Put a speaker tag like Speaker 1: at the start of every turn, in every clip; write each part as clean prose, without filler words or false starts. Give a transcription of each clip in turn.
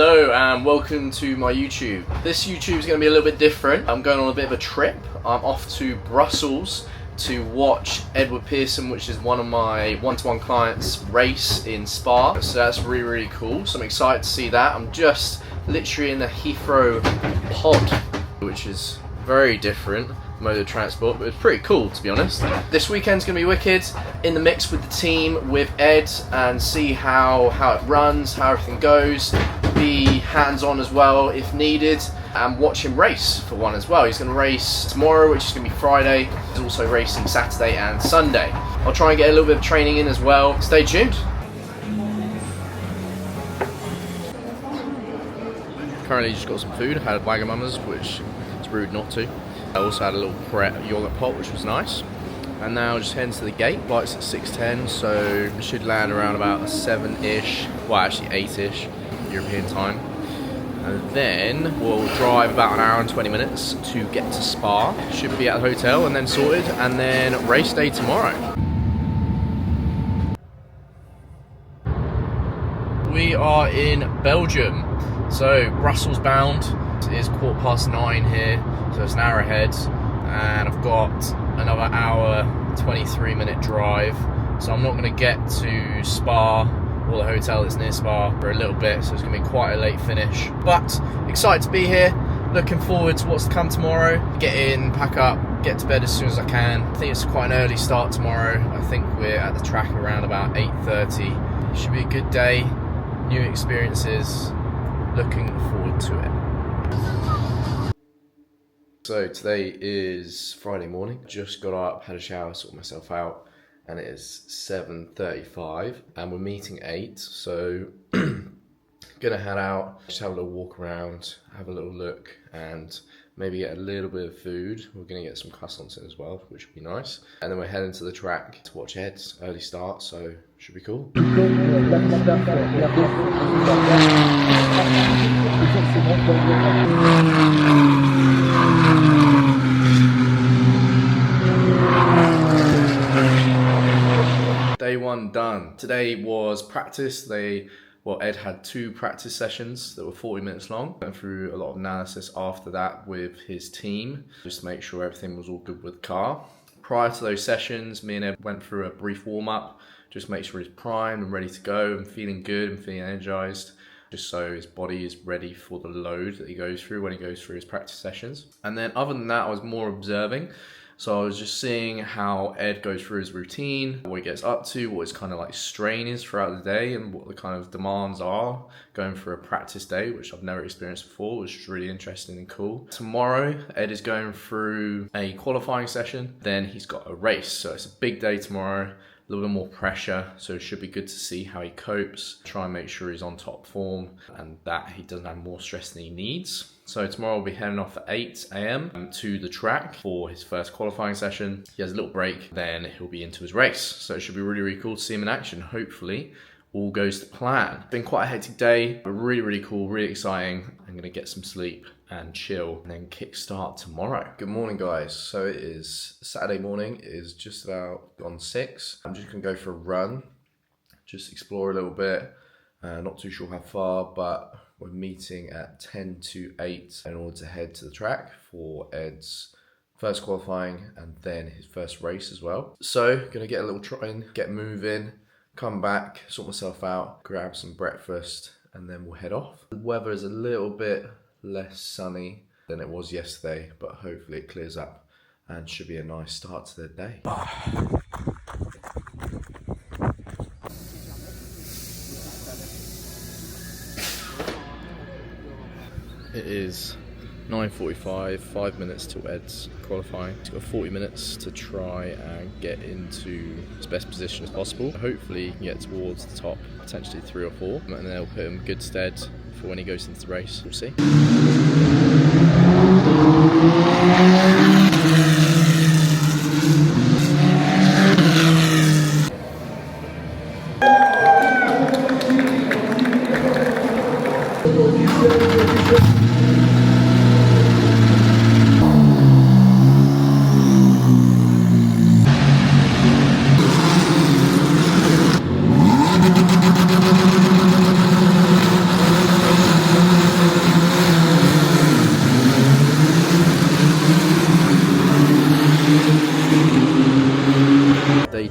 Speaker 1: Hello and welcome to my YouTube. This YouTube is going to be a little bit different. I'm going on a bit of a trip. I'm off to Brussels to watch Edward Pearson, which is one of my one-to-one clients, race in Spa. So that's really cool. So I'm excited to see that. I'm just literally in the Heathrow pod, which is very different mode of transport, but it's pretty cool to be honest. This weekend's gonna be wicked. In the mix with the team, with Ed, and see how it runs, how everything goes. Be hands-on as well if needed, and watch him race for one as well. He's gonna race tomorrow, which is gonna be Friday. He's also racing Saturday and Sunday. I'll try and get a little bit of training in as well. Stay tuned. Currently just got some food. I had Wagamama's, which it's rude not to. I also had a little Pret yogurt pot, which was nice. And now just heading to the gate. Flight's at 6:10, so we should land around about 7-ish, well actually 8-ish European time. And then we'll drive about an hour and 20 minutes to get to Spa. Should be at the hotel and then sorted, and then race day tomorrow. We are in Belgium, so Brussels bound. It is 9:15 here, so it's an hour ahead, and I've got another hour, 23-minute drive. So I'm not going to get to Spa or the hotel that's near Spa for a little bit, so it's going to be quite a late finish. But excited to be here, looking forward to what's to come tomorrow. Get in, pack up, get to bed as soon as I can. I think it's quite an early start tomorrow. I think we're at the track around about 8:30. Should be a good day, new experiences, looking forward to it. So today is Friday morning. Just got up, had a shower, sorted myself out, and it is 7:35 and we're meeting at 8, so gonna head out, just have a little walk around, have a little look, and maybe get a little bit of food. We're gonna get some croissants in as well, which would be nice. And then we're heading to the track to watch Ed's early start, so should be cool. Day one done. Today was practice. Ed had 2 practice sessions that were 40 minutes long. Went through a lot of analysis after that with his team, just to make sure everything was all good with the car. Prior to those sessions, me and Ed went through a brief warm-up, just make sure he's primed and ready to go and feeling good and feeling energized, just so his body is ready for the load that he goes through when he goes through his practice sessions. And then other than that, I was more observing. So I was just seeing how Ed goes through his routine, what he gets up to, what his kind of like strain is throughout the day, and what the kind of demands are going for a practice day, which I've never experienced before, which is really interesting and cool. Tomorrow, Ed is going through a qualifying session, then he's got a race. So it's a big day tomorrow, a little bit more pressure, so it should be good to see how he copes, try and make sure he's on top form and that he doesn't have more stress than he needs. So tomorrow we'll be heading off at 8 AM to the track for his first qualifying session. He has a little break, then he'll be into his race. So it should be really cool to see him in action. Hopefully all goes to plan. Been quite a hectic day, but really cool, really exciting. I'm gonna get some sleep and chill and then kick start tomorrow. Good morning guys. So it is Saturday morning, it is just about gone 6. I'm just gonna go for a run, just explore a little bit. Not too sure how far, but we're meeting at 10 to 8 in order to head to the track for Ed's first qualifying and then his first race as well. So gonna get a little trotting, get moving, come back, sort myself out, grab some breakfast, and then we'll head off. The weather is a little bit less sunny than it was yesterday, but hopefully it clears up and should be a nice start to the day. It is 9:45, 5 minutes till Ed's qualifying. He's got 40 minutes to try and get into his best position as possible. Hopefully he can get towards the top, potentially 3 or 4, and then they'll put him in good stead for when he goes into the race. We'll see.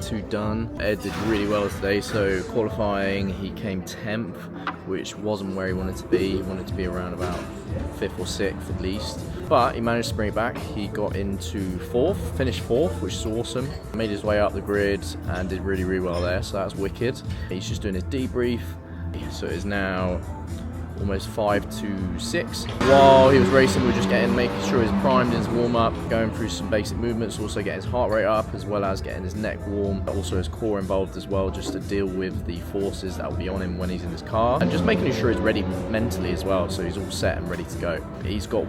Speaker 1: two done. Ed did really well today, so qualifying he came 10th, which wasn't where he wanted to be. He wanted to be around about 5th or 6th at least, but he managed to bring it back. He got into 4th, finished 4th, which is awesome. Made his way up the grid and did really, really well there, so that's wicked. He's just doing his debrief, so it is now almost 5 to 6. While he was racing, we were just making sure he's primed in his warm-up, going through some basic movements, also getting his heart rate up, as well as getting his neck warm, but also his core involved as well, just to deal with the forces that will be on him when he's in his car, and just making sure he's ready mentally as well, so he's all set and ready to go. He's got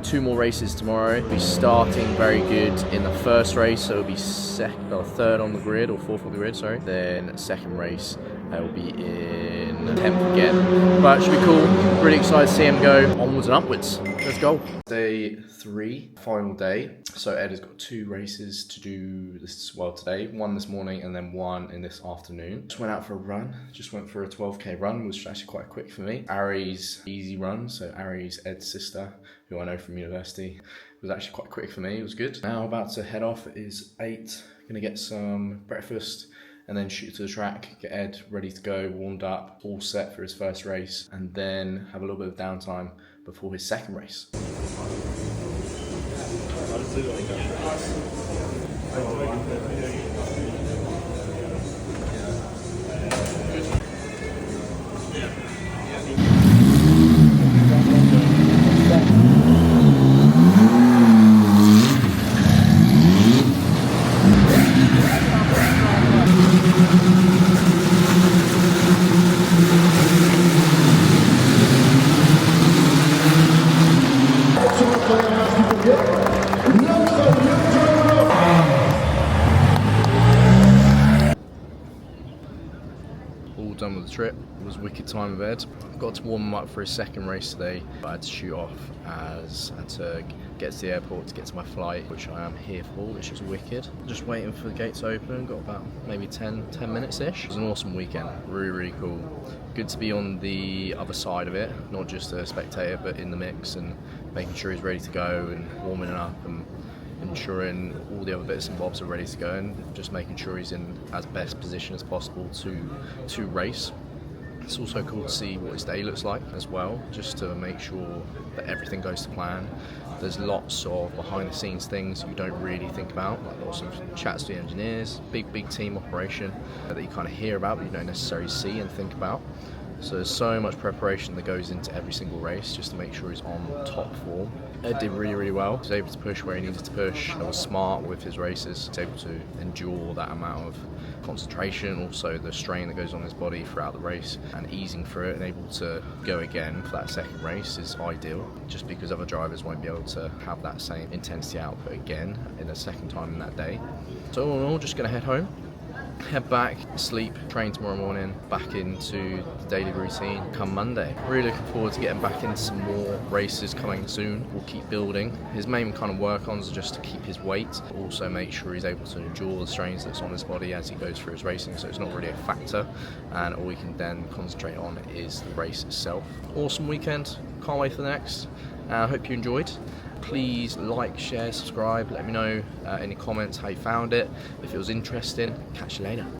Speaker 1: two more races tomorrow. He's starting very good in the first race, so it'll be third on the grid, or 4th on the grid, sorry. Then second race, will be in 10th again, but it should be cool. Really excited to see him go onwards and upwards. Let's go. Day 3, final day. So Ed has got 2 races to do today. One this morning and then one in this afternoon. Just went out for a run. Just went for a 12k run, which was actually quite quick for me. Ari's easy run, so Ari's Ed's sister, who I know from university, was actually quite quick for me. It was good. Now about to head off. It is 8. Gonna get some breakfast and then shoot to the track, get Ed ready to go, warmed up, all set for his first race, and then have a little bit of downtime before his second race. All done with the trip. It was a wicked time of Ed. Got to warm him up for his second race today, but I had to shoot off as I had to get to the airport to get to my flight, which I am here for, which is wicked. Just waiting for the gates to open. Got about maybe 10 minutes-ish. It was an awesome weekend. Really, really cool. Good to be on the other side of it, not just a spectator, but in the mix and making sure he's ready to go and warming up and ensuring all the other bits and bobs are ready to go, and just making sure he's in as best position as possible to race. It's also cool to see what his day looks like as well, just to make sure that everything goes to plan. There's lots of behind the scenes things you don't really think about, like lots of chats to the engineers, big team operation that you kind of hear about but you don't necessarily see and think about. So there's so much preparation that goes into every single race just to make sure he's on top form. Ed did really, really well. He was able to push where he needed to push. He was smart with his races. He was able to endure that amount of concentration, also the strain that goes on his body throughout the race, and easing through it and able to go again for that second race is ideal, just because other drivers won't be able to have that same intensity output again in the second time in that day. So all in all, just going to head home, head back, sleep, train tomorrow morning, back into the daily routine come Monday. Really looking forward to getting back into some more races coming soon. We'll keep building. His main kind of work-ons are just to keep his weight, also make sure he's able to endure the strains that's on his body as he goes through his racing, so it's not really a factor, and all we can then concentrate on is the race itself. Awesome weekend, can't wait for the next. I hope you enjoyed. Please like, share, subscribe, let me know any comments how you found it. If it was interesting, catch you later.